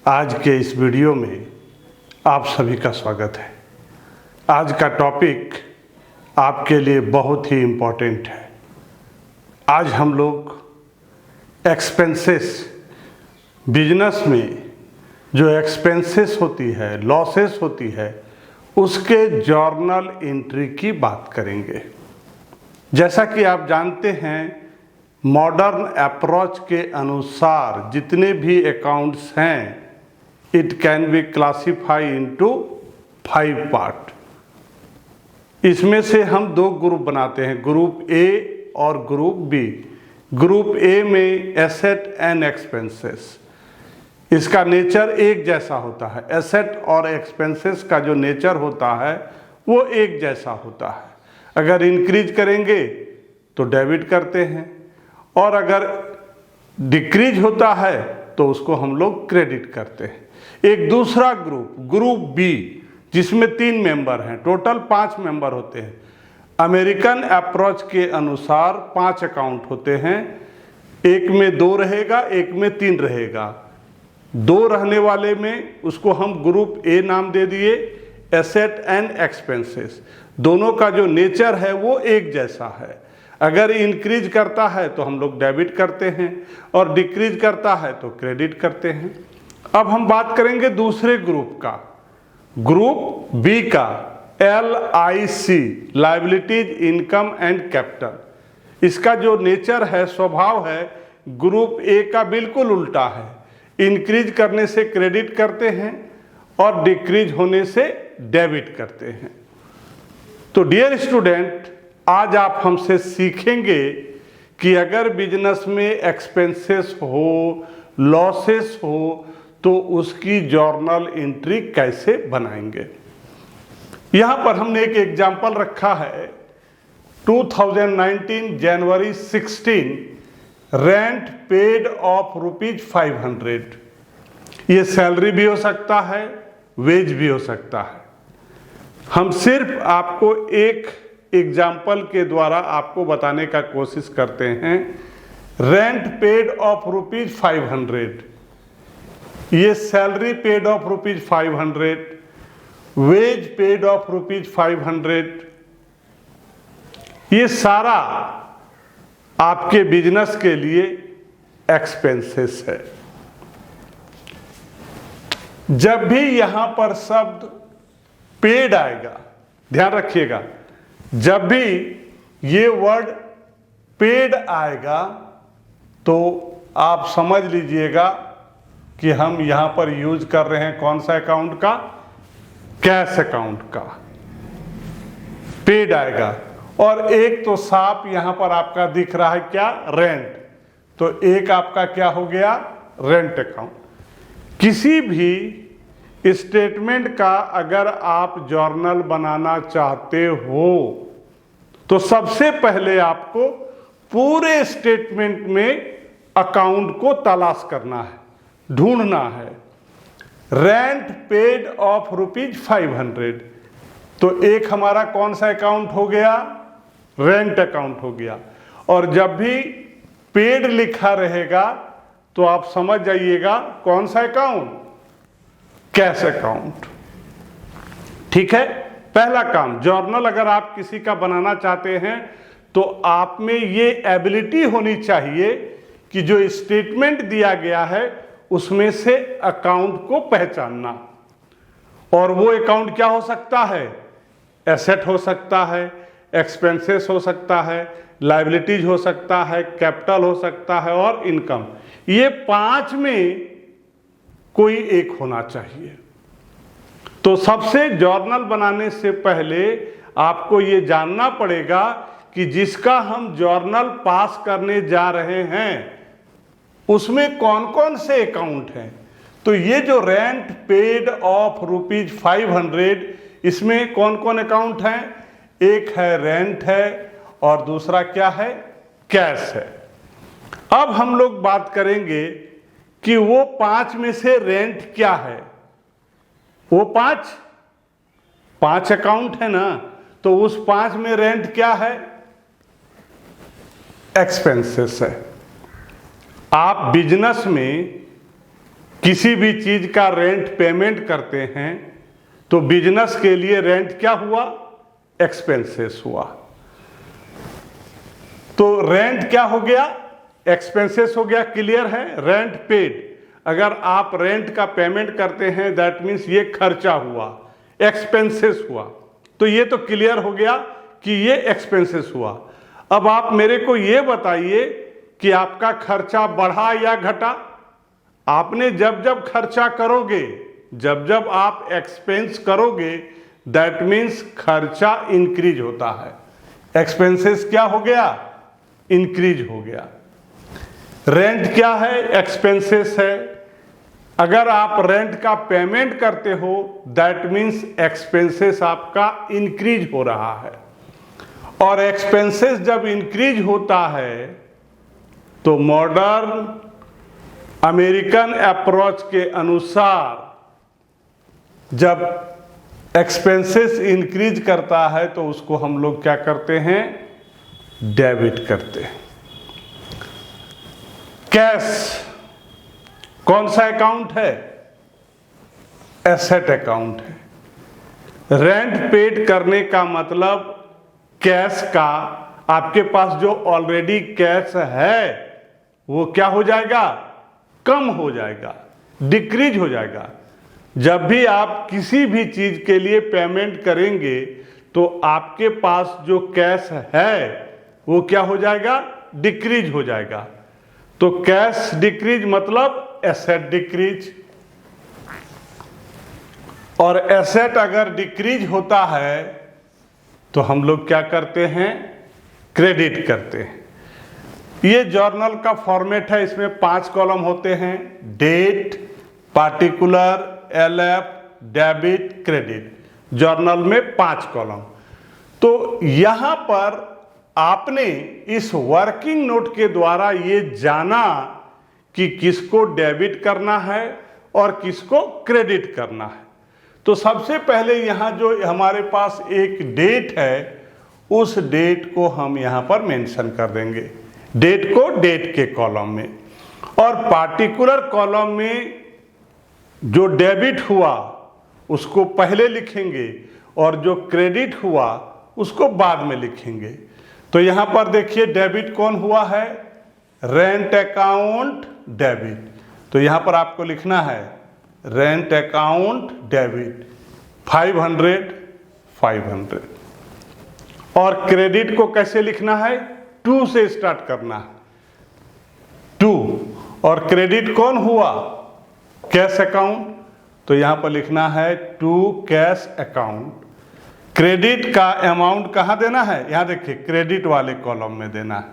आज के इस वीडियो में आप सभी का स्वागत है। आज का टॉपिक आपके लिए बहुत ही इम्पोर्टेंट है। आज हम लोग एक्सपेंसेस, बिजनेस में जो एक्सपेंसेस होती है, लॉसेस होती है, उसके जर्नल एंट्री की बात करेंगे। जैसा कि आप जानते हैं, मॉडर्न अप्रोच के अनुसार जितने भी अकाउंट्स हैं, it can be classify into 5 part. इसमें से हम 2 ग्रुप बनाते हैं, ग्रुप ए और ग्रुप बी। ग्रुप ए में एसेट एंड एक्सपेंसेस, इसका नेचर एक जैसा होता है। एसेट और एक्सपेंसेस का जो नेचर होता है वो एक जैसा होता है। अगर इंक्रीज करेंगे तो डेबिट करते हैं, और अगर डिक्रीज होता है तो उसको हम लोग क्रेडिट करते हैं। एक दूसरा ग्रुप, ग्रुप बी, जिसमें 3 मेंबर हैं, टोटल 5 मेंबर होते हैं। अमेरिकन अप्रोच के अनुसार 5 अकाउंट होते हैं, एक में 2 रहेगा, एक में 3 रहेगा। 2 रहने वाले में उसको हम ग्रुप ए नाम दे दिए, एसेट एंड एक्सपेंसेस। दोनों का जो नेचर है वो एक जैसा है। अगर इंक्रीज करता है तो हम लोग डेबिट करते हैं, और डिक्रीज करता है तो क्रेडिट करते हैं। अब हम बात करेंगे दूसरे ग्रुप का, ग्रुप बी का, LIC, liabilities, income and capital. इसका जो नेचर है, स्वभाव है, ग्रुप ए का बिल्कुल उल्टा है। इंक्रीज करने से क्रेडिट करते हैं और डिक्रीज होने से डेबिट करते हैं। तो डियर स्टूडेंट, आज आप हमसे सीखेंगे कि अगर बिजनेस में एक्सपेंसेस हो, लॉसेस हो, तो उसकी जर्नल एंट्री कैसे बनाएंगे। यहां पर हमने एक एग्जाम्पल रखा है, 2019 जनवरी 16, रेंट पेड ऑफ ₹500। ये सैलरी भी हो सकता है, वेज भी हो सकता है। हम सिर्फ आपको एक एग्जाम्पल के द्वारा आपको बताने का कोशिश करते हैं। रेंट पेड ऑफ ₹500, ये salary paid of ₹500, wage paid of ₹500, ये सारा आपके बिजनेस के लिए एक्सपेंसेस है। जब भी यहां पर शब्द पेड आएगा, ध्यान रखिएगा, जब भी ये वर्ड पेड आएगा तो आप समझ लीजिएगा कि हम यहां पर यूज कर रहे हैं कौन सा अकाउंट का, कैश अकाउंट का। पेड आएगा, और एक तो साफ यहां पर आपका दिख रहा है क्या, रेंट, तो एक आपका क्या हो गया, रेंट अकाउंट। किसी भी स्टेटमेंट का अगर आप जर्नल बनाना चाहते हो तो सबसे पहले आपको पूरे स्टेटमेंट में अकाउंट को तलाश करना है, ढूंढना है। रेंट पेड ऑफ ₹500, तो एक हमारा कौन सा अकाउंट हो गया, रेंट अकाउंट हो गया। और जब भी पेड लिखा रहेगा तो आप समझ जाइएगा कौन सा अकाउंट, कैश अकाउंट। ठीक है। पहला काम, जर्नल अगर आप किसी का बनाना चाहते हैं तो आप में ये एबिलिटी होनी चाहिए कि जो स्टेटमेंट दिया गया है उसमें से अकाउंट को पहचानना। और वो अकाउंट क्या हो सकता है, एसेट हो सकता है, एक्सपेंसेस हो सकता है, लायबिलिटीज हो सकता है, कैपिटल हो सकता है, और इनकम। ये 5 में कोई एक होना चाहिए। तो सबसे जर्नल बनाने से पहले आपको ये जानना पड़ेगा कि जिसका हम जर्नल पास करने जा रहे हैं उसमें कौन कौन से अकाउंट हैं। तो ये जो रेंट पेड ऑफ ₹500, इसमें कौन कौन अकाउंट हैं, एक है रेंट है, और दूसरा क्या है, कैश है। अब हम लोग बात करेंगे कि वो 5 में से रेंट क्या है। वो 5 अकाउंट है ना, तो उस 5 में रेंट क्या है, एक्सपेंसेस है। आप बिजनेस में किसी भी चीज का रेंट पेमेंट करते हैं तो बिजनेस के लिए रेंट क्या हुआ? एक्सपेंसेस हुआ। तो रेंट क्या हो गया? एक्सपेंसेस हो गया। क्लियर है? रेंट पेड, अगर आप रेंट का पेमेंट करते हैं दैट मीन्स ये खर्चा हुआ, एक्सपेंसेस हुआ। तो ये तो क्लियर हो गया कि ये एक्सपेंसेस हुआ। अब आप मेरे को ये बताइए कि आपका खर्चा बढ़ा या घटा? आपने जब जब खर्चा करोगे, जब जब आप एक्सपेंस करोगे दैट मीन्स खर्चा इंक्रीज होता है। एक्सपेंसेस क्या हो गया? इंक्रीज हो गया। रेंट क्या है? एक्सपेंसेस है। अगर आप रेंट का पेमेंट करते हो दैट मीन्स एक्सपेंसेस आपका इंक्रीज हो रहा है। और एक्सपेंसेस जब इंक्रीज होता है तो मॉडर्न अमेरिकन अप्रोच के अनुसार जब एक्सपेंसेस इंक्रीज करता है तो उसको हम लोग क्या करते हैं? डेबिट करते हैं। कैश कौन सा अकाउंट है? एसेट अकाउंट है। रेंट पेड करने का मतलब कैश का, आपके पास जो ऑलरेडी कैश है वो क्या हो जाएगा? कम हो जाएगा, डिक्रीज हो जाएगा। जब भी आप किसी भी चीज के लिए पेमेंट करेंगे तो आपके पास जो कैश है वो क्या हो जाएगा? डिक्रीज हो जाएगा। तो कैश डिक्रीज मतलब एसेट डिक्रीज। और एसेट अगर डिक्रीज होता है तो हम लोग क्या करते हैं? क्रेडिट करते हैं। ये जर्नल का फॉर्मेट है, इसमें 5 कॉलम होते हैं। Date, particular, LF, debit, credit. Journal में 5 कॉलम। तो यहां पर आपने इस वर्किंग नोट के द्वारा ये जाना कि किसको डेबिट करना है और किसको क्रेडिट करना है। तो सबसे पहले यहां जो हमारे पास एक डेट है उस डेट को हम यहां पर मेंशन कर देंगे। डेट को डेट के कॉलम में, और पार्टिकुलर कॉलम में जो डेबिट हुआ उसको पहले लिखेंगे और जो क्रेडिट हुआ उसको बाद में लिखेंगे। तो यहां पर देखिए डेबिट कौन हुआ है? Rent account debit. तो यहां पर आपको लिखना है रेंट अकाउंट डेबिट 500। और क्रेडिट को कैसे लिखना है? 2 से स्टार्ट करना है, 2। और क्रेडिट कौन हुआ? Cash account. तो यहां पर लिखना है 2 कैश अकाउंट। क्रेडिट का अमाउंट कहां देना है? यहां देखिए क्रेडिट वाले कॉलम में देना है।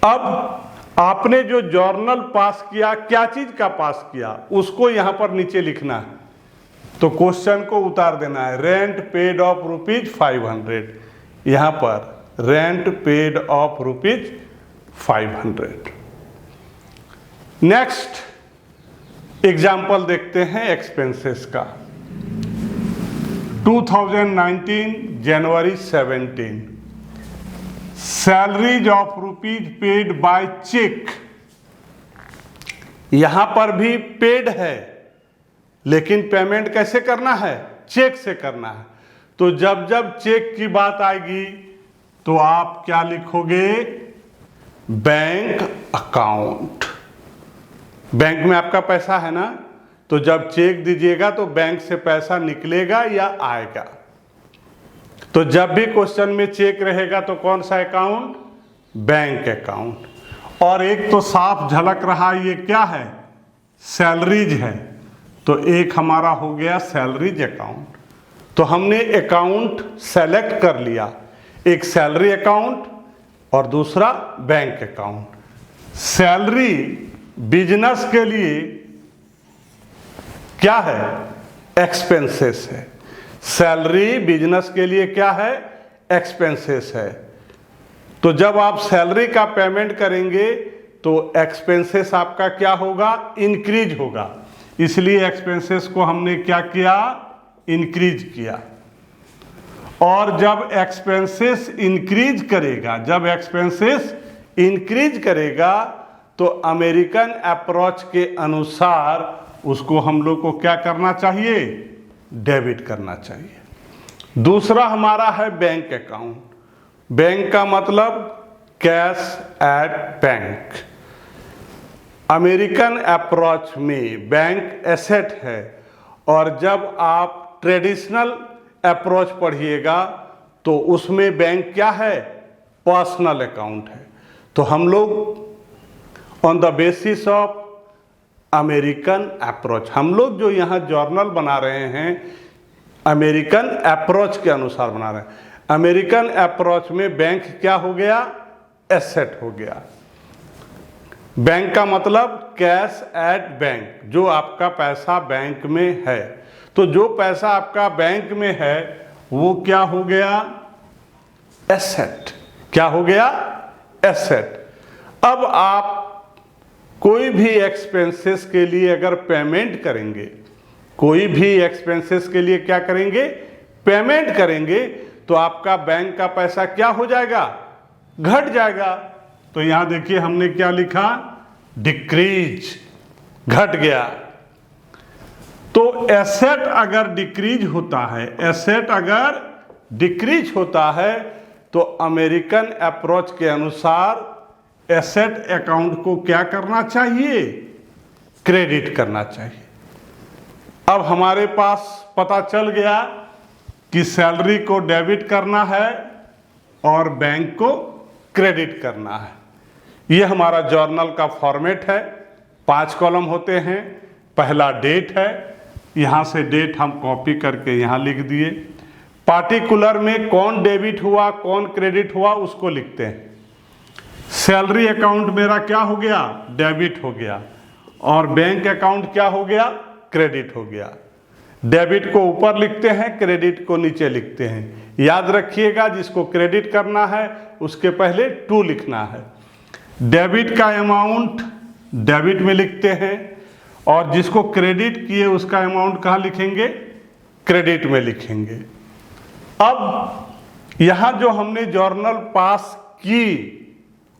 अब आपने जो जर्नल पास किया, क्या चीज का पास किया, उसको यहां पर नीचे लिखना है। तो क्वेश्चन को उतार देना है रेंट पेड ऑफ ₹500। यहां पर rent paid of ₹500। Next example देखते हैं एक्सपेंसेस का। 2019 January 17 salaries of rupees paid by cheque. यहां पर भी पेड है लेकिन पेमेंट कैसे करना है? चेक से करना है। तो जब जब चेक की बात आएगी तो आप क्या लिखोगे? Bank account. बैंक में आपका पैसा है ना, तो जब चेक दीजिएगा तो बैंक से पैसा निकलेगा या आएगा। तो जब भी क्वेश्चन में चेक रहेगा तो कौन सा अकाउंट? Bank account. और एक तो साफ झलक रहा, ये क्या है? सैलरीज है। तो एक हमारा हो गया सैलरीज अकाउंट। तो हमने अकाउंट सेलेक्ट कर लिया, एक सैलरी अकाउंट और दूसरा बैंक अकाउंट। सैलरी बिजनेस के लिए क्या है? एक्सपेंसेस है। सैलरी बिजनेस के लिए क्या है? एक्सपेंसेस है। तो जब आप सैलरी का पेमेंट करेंगे तो एक्सपेंसेस आपका क्या होगा? इंक्रीज होगा। इसलिए एक्सपेंसेस को हमने क्या किया? इंक्रीज किया। और जब एक्सपेंसेस इंक्रीज करेगा, जब एक्सपेंसेस इंक्रीज करेगा तो अमेरिकन अप्रोच के अनुसार उसको हम लोग को क्या करना चाहिए, डेबिट करना चाहिए। दूसरा हमारा है बैंक अकाउंट। बैंक का मतलब cash at bank. American approach में बैंक एसेट है, और जब आप ट्रेडिशनल अप्रोच पढ़िएगा तो उसमें बैंक क्या है, पर्सनल अकाउंट है। तो हम लोग on the basis of American approach, हम लोग जो यहाँ जर्नल बना रहे हैं अमेरिकन अप्रोच के अनुसार बना रहे हैं। अमेरिकन अप्रोच में बैंक क्या हो गया, एसेट हो गया। बैंक का मतलब कैश एट बैंक, जो आपका पैसा बैंक में है। तो जो पैसा आपका बैंक में है वो क्या हो गया, एसेट। क्या हो गया, एसेट। अब आप कोई भी एक्सपेंसेस के लिए अगर पेमेंट करेंगे, कोई भी एक्सपेंसेस के लिए क्या करेंगे, पेमेंट करेंगे, तो आपका बैंक का पैसा क्या हो जाएगा, घट जाएगा। तो यहां देखिए हमने क्या लिखा, डिक्रीज, घट गया। तो एसेट अगर डिक्रीज होता है, एसेट अगर डिक्रीज होता है, तो अमेरिकन अप्रोच के अनुसार एसेट अकाउंट को क्या करना चाहिए, क्रेडिट करना चाहिए। अब हमारे पास पता चल गया कि सैलरी को डेबिट करना है और बैंक को क्रेडिट करना है। ये हमारा जर्नल का फॉर्मेट है। 5 कॉलम होते हैं। पहला डेट है, यहाँ से डेट हम कॉपी करके यहाँ लिख दिए। पार्टिकुलर में कौन डेबिट हुआ कौन क्रेडिट हुआ उसको लिखते हैं। सैलरी अकाउंट मेरा क्या हो गया, डेबिट हो गया, और बैंक अकाउंट क्या हो गया, क्रेडिट हो गया। डेबिट को ऊपर लिखते हैं, क्रेडिट को नीचे लिखते हैं। याद रखिएगा, जिसको क्रेडिट करना है उसके पहले टू लिखना है। डेबिट का अमाउंट डेबिट में लिखते हैं, और जिसको क्रेडिट किए उसका अमाउंट कहाँ लिखेंगे, क्रेडिट में लिखेंगे। अब यहाँ जो हमने जर्नल पास की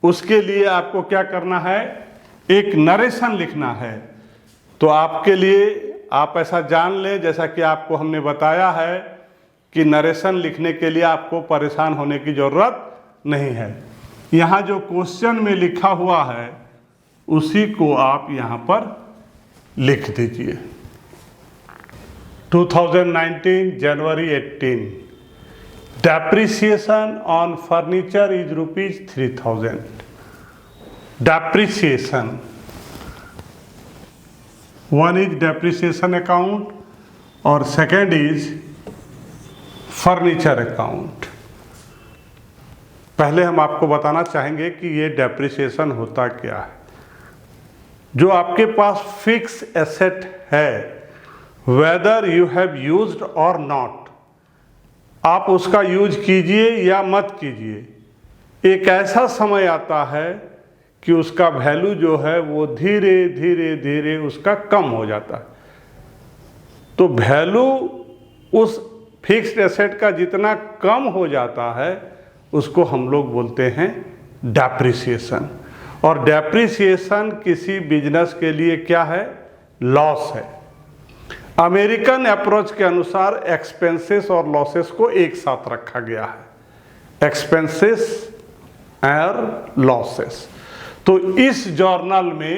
उसके लिए आपको क्या करना है, एक नरेशन लिखना है। तो आपके लिए आप ऐसा जान लें, जैसा कि आपको हमने बताया है कि नरेशन लिखने के लिए आपको परेशान होने की ज़रूरत नहीं है। यहाँ जो क्वेश्चन में लिखा हुआ है उसी को आप यहाँ पर लिख दीजिए। 2019 जनवरी 18, depreciation on furniture is ₹3000। Depreciation, one is depreciation account और सेकेंड इज फर्नीचर अकाउंट। पहले हम आपको बताना चाहेंगे कि ये डेप्रिसिएशन होता क्या है। जो आपके पास फिक्स एसेट है, वेदर यू हैव यूज्ड और नॉट, आप उसका यूज कीजिए या मत कीजिए, एक ऐसा समय आता है कि उसका वैल्यू जो है वो धीरे धीरे धीरे उसका कम हो जाता है। तो वैल्यू उस फिक्स्ड एसेट का जितना कम हो जाता है उसको हम लोग बोलते हैं डेप्रिसिएशन। और डेप्रिसिएशन किसी बिजनेस के लिए क्या है, लॉस है। अमेरिकन अप्रोच के अनुसार एक्सपेंसेस और लॉसेस को एक साथ रखा गया है, एक्सपेंसेस और लॉसेस। तो इस जर्नल में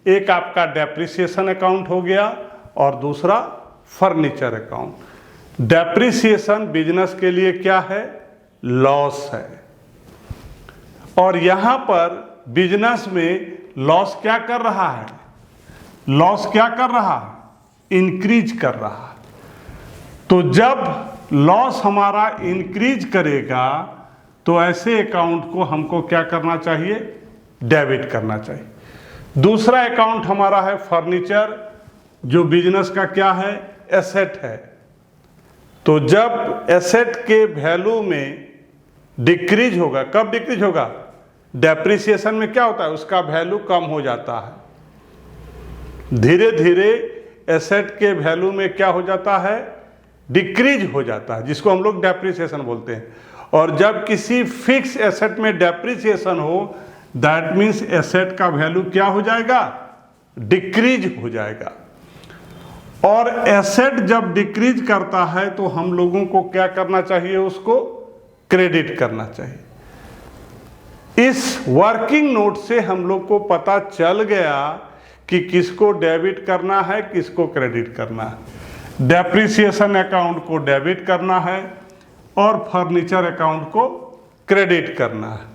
एक आपका डेप्रिसिएशन अकाउंट हो गया और दूसरा फर्नीचर अकाउंट। डेप्रिसिएशन बिजनेस के लिए क्या है, लॉस है। और यहाँ पर बिजनेस में लॉस क्या कर रहा है, लॉस क्या कर रहा है, इंक्रीज कर रहा है। तो जब लॉस हमारा इंक्रीज करेगा तो ऐसे अकाउंट को हमको क्या करना चाहिए, डेबिट करना चाहिए। दूसरा अकाउंट हमारा है फर्नीचर, जो बिजनेस का क्या है, एसेट है। तो जब एसेट के वैल्यू में डिक्रीज होगा, कब डिक्रीज होगा, डेप्रिसिएशन में क्या होता है, उसका वैल्यू कम हो जाता है। धीरे धीरे एसेट के वैल्यू में क्या हो जाता है, डिक्रीज हो जाता है, जिसको हम लोग डेप्रिसिएशन बोलते हैं। और जब किसी फिक्स एसेट में डेप्रिसिएशन हो, दैट मीन्स एसेट का वैल्यू क्या हो जाएगा, डिक्रीज हो जाएगा। और एसेट जब डिक्रीज करता है तो हम लोगों को क्या करना चाहिए, उसको क्रेडिट करना चाहिए। इस वर्किंग नोट से हम लोग को पता चल गया कि किसको डेबिट करना है, किसको क्रेडिट करना है। डेप्रिसिएशन अकाउंट को डेबिट करना है और फर्नीचर अकाउंट को क्रेडिट करना है।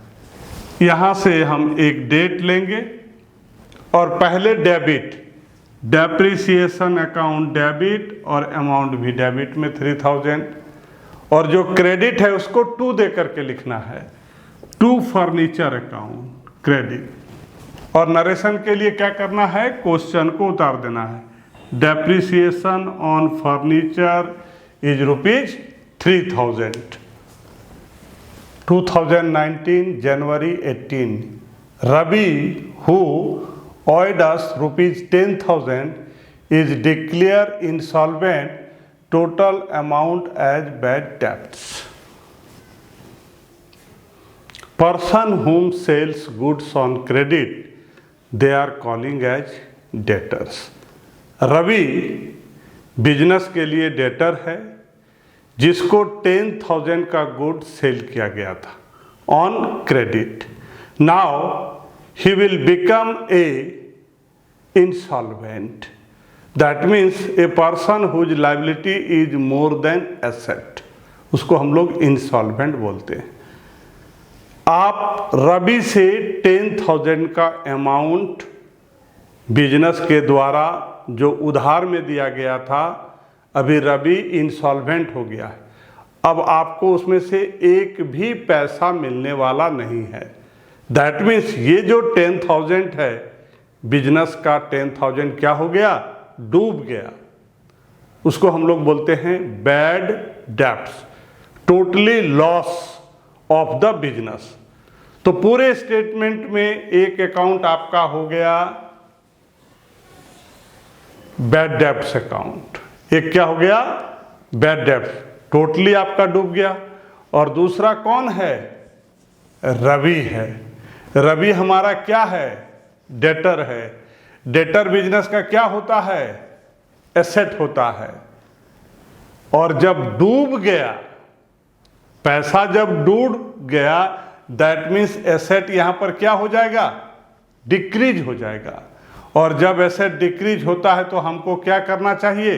यहाँ से हम एक डेट लेंगे और पहले डेबिट, डेप्रिसिएशन अकाउंट डेबिट और अमाउंट भी डेबिट में 3000, और जो क्रेडिट है उसको 2 दे करके लिखना है, टू फर्नीचर अकाउंट क्रेडिट। और नरेशन के लिए क्या करना है, क्वेश्चन को उतार देना है। Depreciation on furniture is ₹3000। 2019 January 18, Ravi, who owed us ₹10,000, is declared insolvent. Total amount as bad debts. Person whom sells goods on credit, they are calling as debtors. Ravi business के लिए डेटर है जिसको 10,000 का good cell किया गया था on credit. Now he will become a insolvent. That means a person whose liability is more than asset, उसको हम लोग इंसॉल्वेंट बोलते हैं। आप रवि से 10,000 का अमाउंट बिजनेस के द्वारा जो उधार में दिया गया था, अभी रवि इंसॉल्वेंट हो गया है। अब आपको उसमें से एक भी पैसा मिलने वाला नहीं है। दैट मीन्स ये जो 10,000 है, बिजनेस का 10,000 क्या हो गया, डूब गया। उसको हम लोग बोलते हैं bad debts, totally loss of the business. तो पूरे स्टेटमेंट में एक अकाउंट आपका हो गया बैड डेब्ट्स अकाउंट, एक क्या हो गया, बैड डेब्ट्स, टोटली आपका डूब गया। और दूसरा कौन है, रवि है। रवि हमारा क्या है, डेटर है। डेटर बिजनेस का क्या होता है, एसेट होता है। और जब डूब गया, पैसा जब डूब गया, दैट मीन्स एसेट यहां पर क्या हो जाएगा, डिक्रीज हो जाएगा। और जब एसेट डिक्रीज होता है तो हमको क्या करना चाहिए,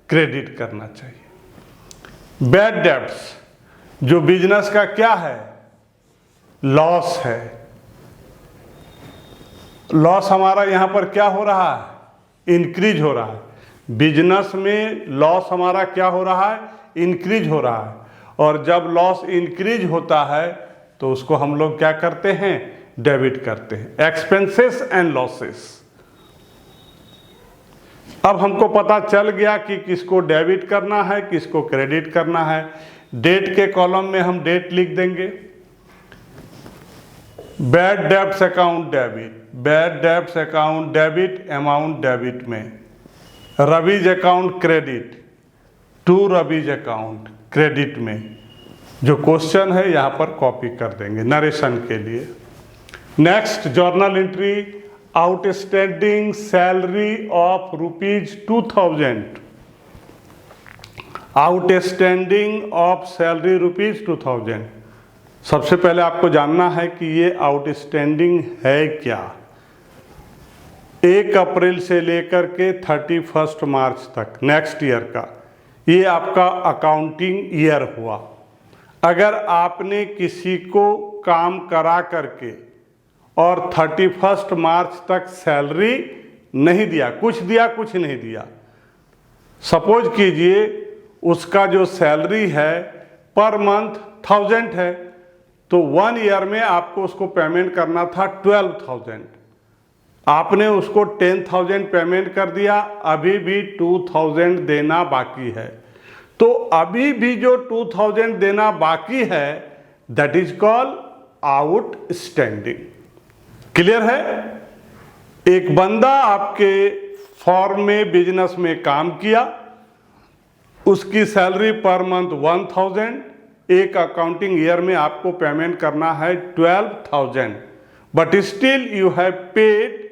क्रेडिट करना चाहिए। बैड डेब्ट्स जो बिजनेस का क्या है, लॉस है। लॉस हमारा यहां पर क्या हो रहा है, इंक्रीज हो रहा है। बिजनेस में लॉस हमारा क्या हो रहा है, इंक्रीज हो रहा है। और जब लॉस इंक्रीज होता है तो उसको हम लोग क्या करते हैं, डेबिट करते हैं। Expenses and losses. अब हमको पता चल गया कि किसको डेबिट करना है, किसको क्रेडिट करना है। डेट के कॉलम में हम डेट लिख देंगे, bad debts account debit, bad debts account debit, amount debit में। रवीज अकाउंट क्रेडिट, टू रवीज अकाउंट क्रेडिट में। जो क्वेश्चन है यहां पर कॉपी कर देंगे नरेशन के लिए। Next journal entry, outstanding salary of ₹2000, outstanding of salary ₹2000। सबसे पहले आपको जानना है कि ये आउटस्टैंडिंग है क्या। 1 अप्रैल से लेकर के 31 मार्च तक नेक्स्ट ईयर का, ये आपका अकाउंटिंग ईयर हुआ। अगर आपने किसी को काम करा करके और 31 मार्च तक सैलरी नहीं दिया, कुछ दिया कुछ नहीं दिया, सपोज कीजिए उसका जो सैलरी है पर मंथ 1000 है, तो 1 ईयर में आपको उसको पेमेंट करना था 12,000। आपने उसको 10,000 पेमेंट कर दिया, अभी भी 2,000 देना बाकी है। तो अभी भी जो 2,000 देना बाकी है, that is called outstanding. Clear है। एक बंदा आपके फॉर्म में बिजनेस में काम किया, उसकी सैलरी पर मंथ 1,000, एक अकाउंटिंग ईयर में आपको पेमेंट करना है 12,000। But still you have paid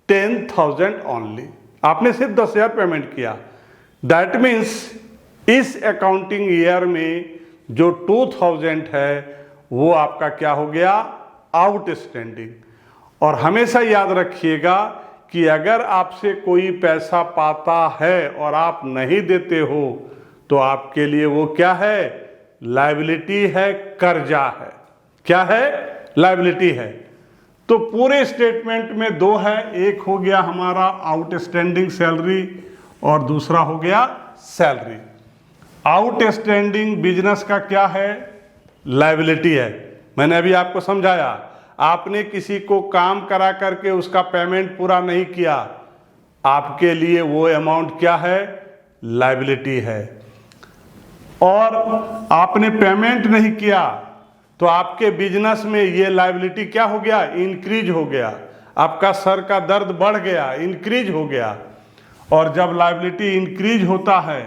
10,000 only. आपने सिर्फ 10,000 पेमेंट किया। दैट मीन्स इस अकाउंटिंग ईयर में जो 2,000 है वो आपका क्या हो गया, आउटस्टैंडिंग। और हमेशा याद रखिएगा कि अगर आपसे कोई पैसा पाता है और आप नहीं देते हो तो आपके लिए वो क्या है, लायबिलिटी है, कर्जा है। क्या है, लायबिलिटी है। तो पूरे स्टेटमेंट में दो है, एक हो गया हमारा आउटस्टैंडिंग सैलरी और दूसरा हो गया सैलरी। आउटस्टैंडिंग बिजनेस का क्या है, लायबिलिटी है। मैंने अभी आपको समझाया, आपने किसी को काम करा करके उसका पेमेंट पूरा नहीं किया, आपके लिए वो अमाउंट क्या है, लायबिलिटी है। और आपने पेमेंट नहीं किया तो आपके बिजनेस में ये लायबिलिटी क्या हो गया, इंक्रीज हो गया। आपका सर का दर्द बढ़ गया, इंक्रीज हो गया। और जब लायबिलिटी इंक्रीज होता है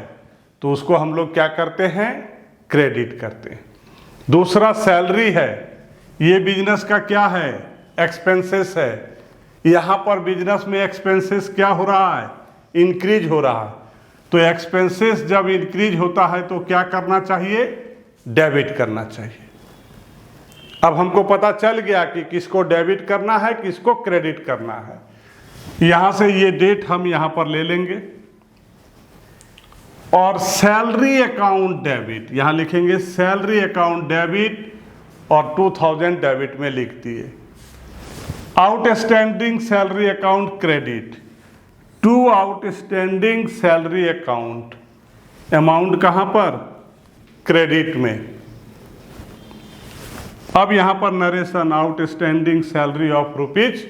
तो उसको हम लोग क्या करते हैं, क्रेडिट करते हैं। दूसरा सैलरी है, ये बिजनेस का क्या है, एक्सपेंसेस है। यहाँ पर बिजनेस में एक्सपेंसेस क्या हो रहा है, इंक्रीज हो रहा है। तो एक्सपेंसेस जब इंक्रीज होता है तो क्या करना चाहिए, डेबिट करना चाहिए। अब हमको पता चल गया कि किसको डेबिट करना है, किसको क्रेडिट करना है। यहाँ से ये डेट हम यहाँ पर ले लेंगे और सैलरी अकाउंट डेबिट यहाँ लिखेंगे, सैलरी अकाउंट डेबिट और 2,000 डेबिट में लिख दिए। Outstanding salary account credit to outstanding salary account, amount कहाँ पर, क्रेडिट में। अब यहाँ पर narration, outstanding salary of rupees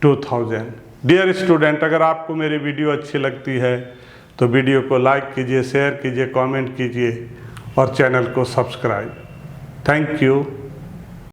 2,000। Dear student, अगर आपको मेरी वीडियो अच्छी लगती है तो वीडियो को लाइक कीजिए, शेयर कीजिए, कमेंट कीजिए और चैनल को सब्सक्राइब। Thank you.